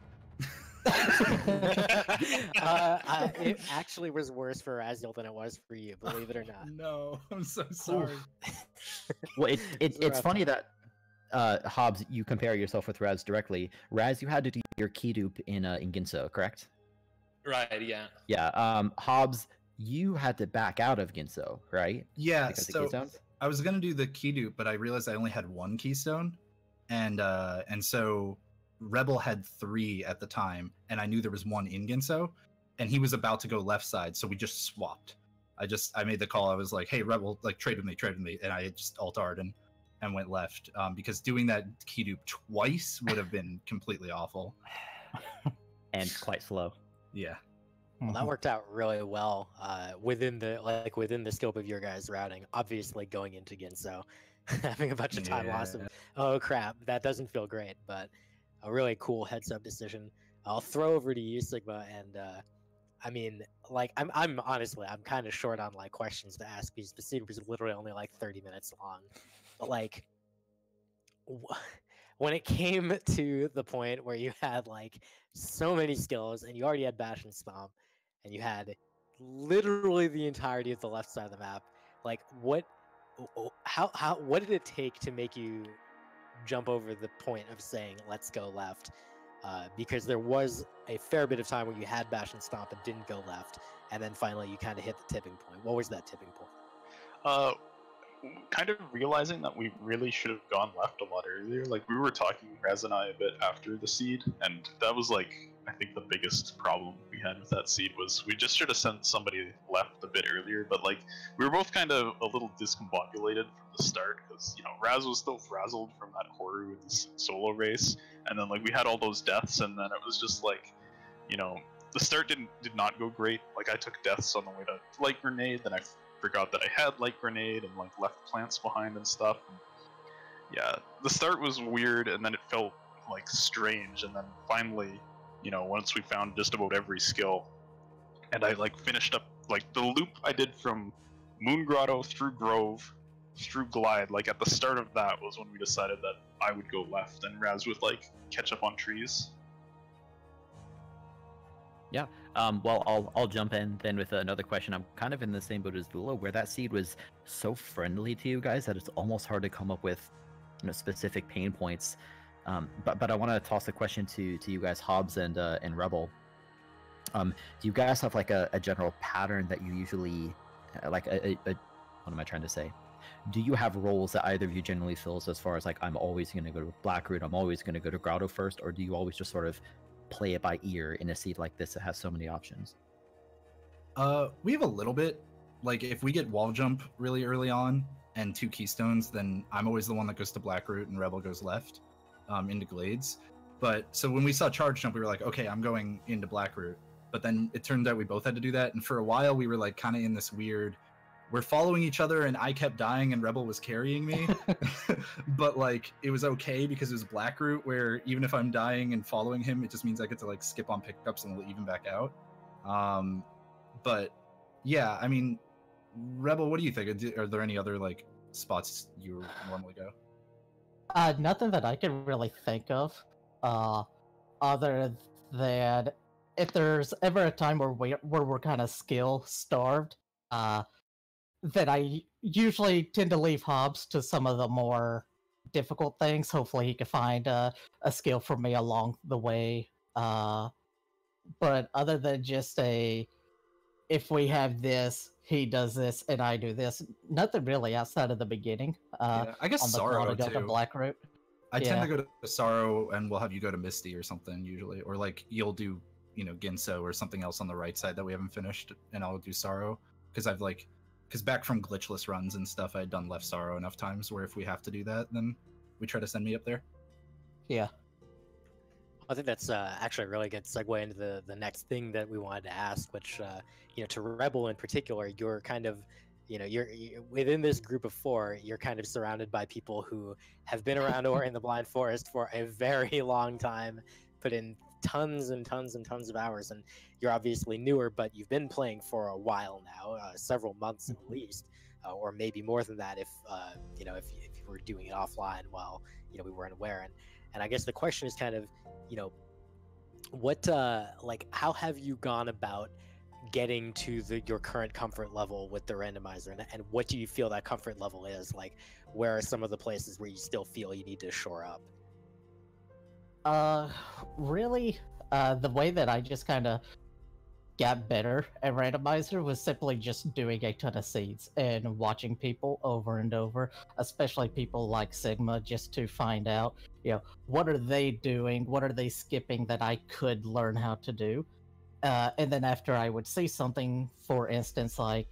It actually was worse for RebelWatt than it was for you, believe it or not. No, I'm so sorry. Well, it's funny that Hobbs, you compare yourself with Raz directly. Raz, you had to do your key dupe in Ginso, correct? Right. Yeah. Yeah. Hobbs, you had to back out of Ginso, right? Yeah. Because of So keystones? I was gonna do the key dupe, but I realized I only had one keystone, and so Rebel had 3 at the time, and I knew there was 1 in Ginso, and he was about to go left side, so we just swapped. I made the call. I was like, "Hey, Rebel, like trade with me," and I just alt-R'd and went left, because doing that key dupe twice would have been completely awful. And quite slow. Yeah. Well, that worked out really well within the scope of your guys' routing. Obviously, going into Ginso, having a bunch of time loss. And, oh crap, that doesn't feel great, but a really cool heads-up decision. I'll throw over to you, Sigma, and I mean, like, I'm honestly, I'm kind of short on like questions to ask because the seed was literally only like 30 minutes long. But like, when it came to the point where you had like so many skills and you already had Bash and Stomp, and you had literally the entirety of the left side of the map, like what did it take to make you jump over the point of saying let's go left? Because there was a fair bit of time where you had Bash and Stomp and didn't go left, and then finally you kind of hit the tipping point. What was that tipping point? Kind of realizing that we really should have gone left a lot earlier. Like, we were talking, Raz and I, a bit after the seed, and that was like, I think the biggest problem we had with that seed was we just should have sent somebody left a bit earlier, but like, we were both kind of a little discombobulated from the start, because, you know, Raz was still frazzled from that Horu in this solo race, and then like, we had all those deaths, and then it was just like, you know, the start did not go great. Like, I took deaths on the way to Light Grenade, then I forgot that I had Light Grenade and like left plants behind and stuff. And yeah, the start was weird, and then it felt like strange, and then finally, you know, once we found just about every skill, and I like finished up like the loop I did from Moon Grotto through Grove through Glide, like at the start of that was when we decided that I would go left and Raz would like catch up on trees. Yeah. Well, I'll jump in then with another question. I'm kind of in the same boat as Vula, where that seed was so friendly to you guys that it's almost hard to come up with, you know, specific pain points. But I want to toss a question to you guys, Hobbs and Rebel. Do you guys have like a general pattern that you usually like what am I trying to say? Do you have roles that either of you generally fills as far as like I'm always going to go to Blackroot, I'm always going to go to Grotto first, or do you always just sort of play it by ear in a seed like this that has so many options? We have a little bit. Like, if we get wall jump really early on and 2 keystones, then I'm always the one that goes to Blackroot and Rebel goes left into Glades. But so when we saw charge jump, we were like, okay, I'm going into Blackroot. But then it turned out we both had to do that, and for a while we were like kind of in this weird we're following each other, and I kept dying, and Rebel was carrying me. But like, it was okay because it was Black Root, where even if I'm dying and following him, it just means I get to like skip on pickups and even back out. But yeah, I mean, Rebel, what do you think? Are there any other like spots you normally go? Nothing that I can really think of, other than if there's ever a time where we're kind of skill starved, that I usually tend to leave JHobz to some of the more difficult things. Hopefully he can find a skill for me along the way. But other than just if we have this, he does this, and I do this, nothing really outside of the beginning. Yeah, I guess on the Sorrow call to go to too. Black Root. I tend to go to Sorrow, and we'll have you go to Misty or something usually, or like you'll do, you know, Ginso or something else on the right side that we haven't finished, and I'll do Sorrow because back from glitchless runs and stuff, I'd done left Sorrow enough times where if we have to do that, then we try to send me up there. Yeah. I think that's actually a really good segue into the next thing that we wanted to ask, which, you know, to Rebel in particular, you're kind of, you know, you're within this group of 4, you're kind of surrounded by people who have been around or in the Blind Forest for a very long time, put in tons and tons and tons of hours, and you're obviously newer, but you've been playing for a while now, several months at least, or maybe more than that if, you know, if you were doing it offline while, you know, we weren't aware. And I guess the question is kind of, you know, what, like, how have you gone about getting to your current comfort level with the randomizer, and what do you feel that comfort level is? Like, where are some of the places where you still feel you need to shore up? Really, the way that I just kind of got better at randomizer was simply just doing a ton of seeds and watching people over and over, especially people like Sigma, just to find out, you know, what are they doing, what are they skipping that I could learn how to do. And then after I would see something, for instance, like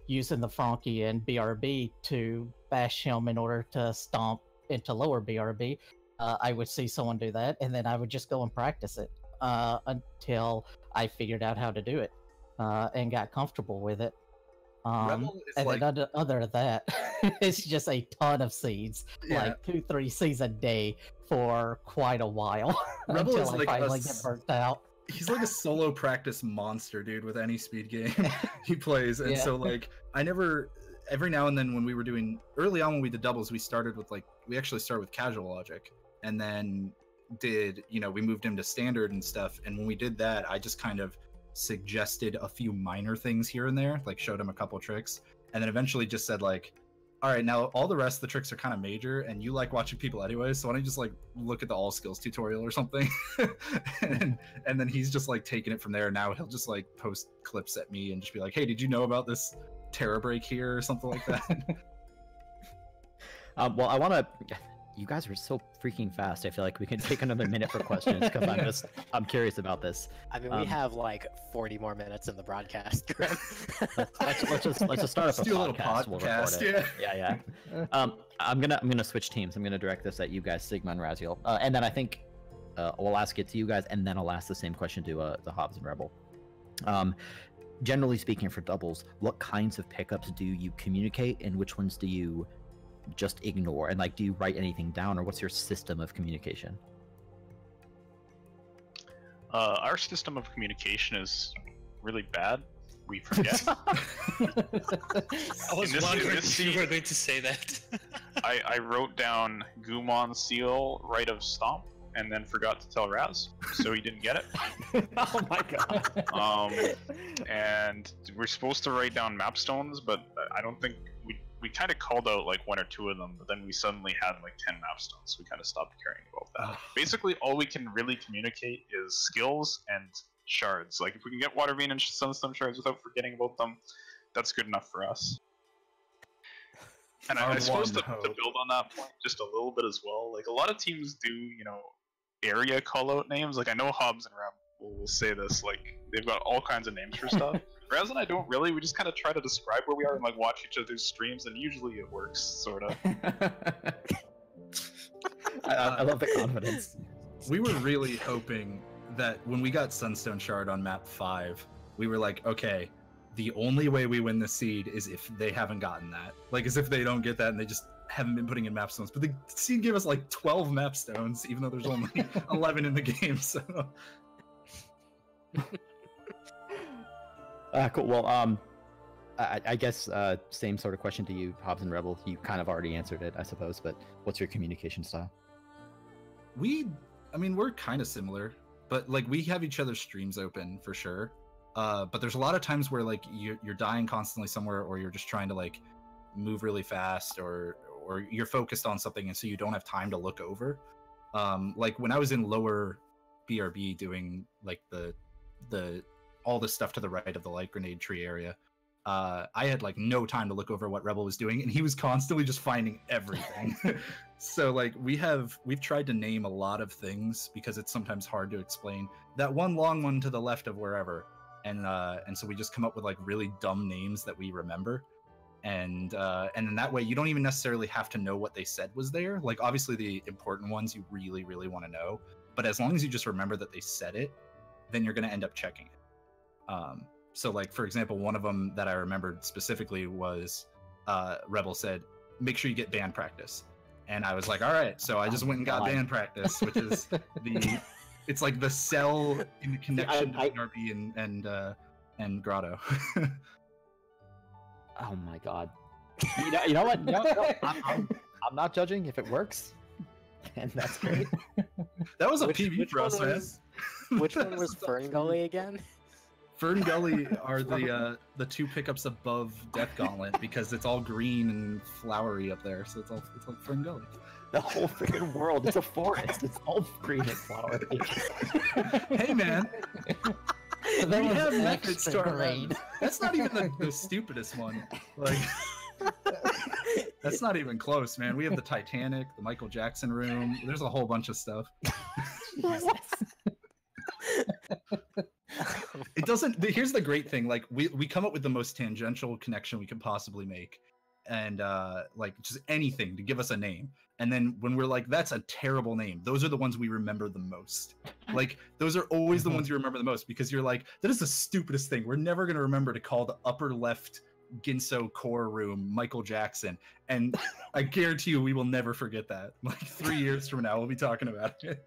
using the Frankie and BRB to bash him in order to stomp into lower BRB, I would see someone do that, and then I would just go and practice it until I figured out how to do it and got comfortable with it. And like... then other than that, it's just a ton of seeds, like 2-3 seeds a day for quite a while until I finally get burnt out. He's like a solo practice monster, dude, with any speed game he plays. And so like, every now and then when we were doing, early on when we did doubles, we actually started with casual logic, and then we moved him to standard and stuff. And when we did that, I just kind of suggested a few minor things here and there, like showed him a couple tricks, and then eventually just said like, all right, now all the rest of the tricks are kind of major, and you like watching people anyway, so why don't you just like look at the all skills tutorial or something? and then he's just like taking it from there. Now he'll just like post clips at me and just be like, hey, did you know about this Terra break here or something like that? Well, you guys are so freaking fast. I feel like we can take another minute for questions because I'm curious about this. I mean, we have like 40 more minutes in the broadcast. let's just start up a podcast. We'll record it. Yeah. I'm gonna switch teams. I'm gonna direct this at you guys, Sigma and RebelWatt, and then I think we'll ask it to you guys, and then I'll ask the same question to JHobz and Rebel. Generally speaking, for doubles, what kinds of pickups do you communicate, and which ones do you just ignore? And like, do you write anything down, or what's your system of communication? Our system of communication is really bad. We forget. I was wondering if you were going to say that. I wrote down Gumon Seal right of Stomp, and then forgot to tell Raz, so he didn't get it. Oh my god. And we're supposed to write down mapstones, but I don't think we kind of called out like 1 or 2 of them, but then we suddenly had like 10 mapstones, so we kind of stopped caring about that. Basically, all we can really communicate is skills and shards. Like, if we can get Water Vein and Sunstone shards without forgetting about them, that's good enough for us. And I suppose to build on that point just a little bit as well, like a lot of teams do, you know, area call-out names. Like, I know JHobz and Rab will say this, like, they've got all kinds of names for stuff. Raz and I don't really, we just kind of try to describe where we are and like watch each other's streams, and usually it works, sort of. I love the confidence. We were really hoping that when we got Sunstone Shard on map 5, we were like, okay, the only way we win the seed is if they haven't gotten that. Like, as if they don't get that and they just haven't been putting in map stones. But the seed gave us like 12 map stones, even though there's only 11 in the game. So. Cool. Well, I guess same sort of question to you, Hobbs and Rebel. You kind of already answered it, I suppose. But what's your communication style? I mean, we're kind of similar, but like we have each other's streams open for sure. But there's a lot of times where like you're dying constantly somewhere, or you're just trying to like move really fast, or you're focused on something, and so you don't have time to look over. Like when I was in lower BRB doing like the all the stuff to the right of the light grenade tree area, I had like no time to look over what Rebel was doing, and he was constantly just finding everything. So like we've tried to name a lot of things because it's sometimes hard to explain. That one long one to the left of wherever. And so we just come up with like really dumb names that we remember, and then that way you don't even necessarily have to know what they said was there. Like obviously the important ones you really want to know, but as long as you just remember that they said it, then you're going to end up checking it. So like for example, one of them that I remembered specifically was Rebel said, "Make sure you get band practice," and I was like, all right. So I just went and got band practice, which is it's like the cell in the connection between RB and Grotto. Oh my god. You know what? No, I'm not judging if it works, and that's great. That was a PB for us, man. Which one was Fern Gully again? Fern Gully are the two pickups above Death Gauntlet because it's all green and flowery up there, so it's like Fern Gully. The whole freaking world, it's a forest. It's all green and flowery. Hey man, we have methods to our grade. That's not even the stupidest one. Like, that's not even close, man. We have the Titanic, the Michael Jackson room. There's a whole bunch of stuff. It doesn't. Here's the great thing. Like, we come up with the most tangential connection we can possibly make, and like just anything to give us a name. And then when we're like, that's a terrible name, those are the ones we remember the most. Like, those are always the ones you remember the most because you're like, that is the stupidest thing. We're never going to remember to call the upper left Ginso core room Michael Jackson. And I guarantee you we will never forget that. Like 3 years from now, we'll be talking about it.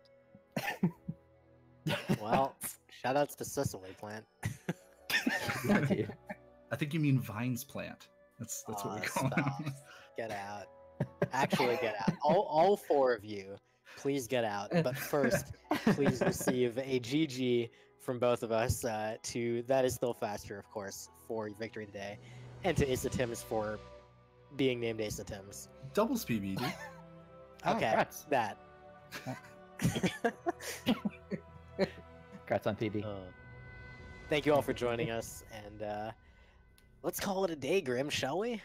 Well, shoutouts to Sicily Plant. Yeah, dude. I think you mean Vines Plant. That's what we call it. Get out. Actually get out. All four of you, please get out. But first, please receive a GG from both of us to That Is Still Faster, of course, for victory today. And to Ace of Tims for being named Ace of Tims. Doubles PB, dude. Okay, congrats. that. Congrats on PB. Thank you all for joining us, and let's call it a day, Grim, shall we?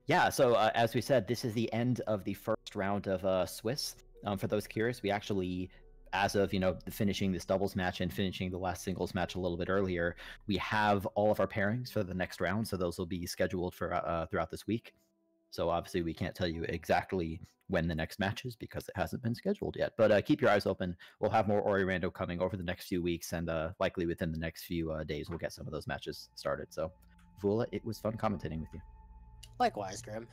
Yeah, so as we said, this is the end of the first round of Swiss. For those curious, we actually, as of finishing this doubles match and finishing the last singles match a little bit earlier, we have all of our pairings for the next round. So those will be scheduled for throughout this week. So obviously we can't tell you exactly when the next match is because it hasn't been scheduled yet. But keep your eyes open. We'll have more Ori Rando coming over the next few weeks, and likely within the next few days we'll get some of those matches started. So Vula, it was fun commentating with you. Likewise, Grim.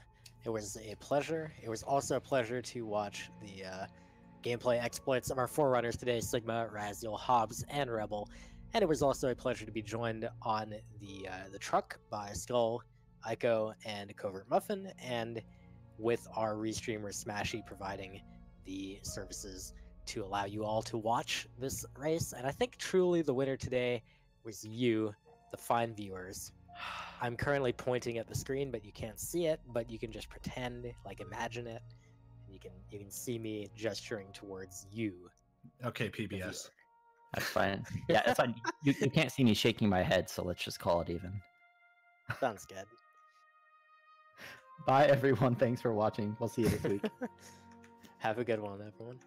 It was a pleasure. It was also a pleasure to watch the gameplay exploits of our forerunners today, Sigma, RebelWatt, JHobz, and Rebel. And it was also a pleasure to be joined on the truck by Skull, Ico, and Covert Muffin, and with our restreamer Smashy providing the services to allow you all to watch this race. And I think truly the winner today was you, the fine viewers. I'm currently pointing at the screen, but you can't see it, but you can just pretend, like imagine it, and you can see me gesturing towards you. Okay, PBS. That's fine. Yeah, that's fine. You can't see me shaking my head, so let's just call it even. Sounds good. Bye, everyone. Thanks for watching. We'll see you this week. Have a good one, everyone.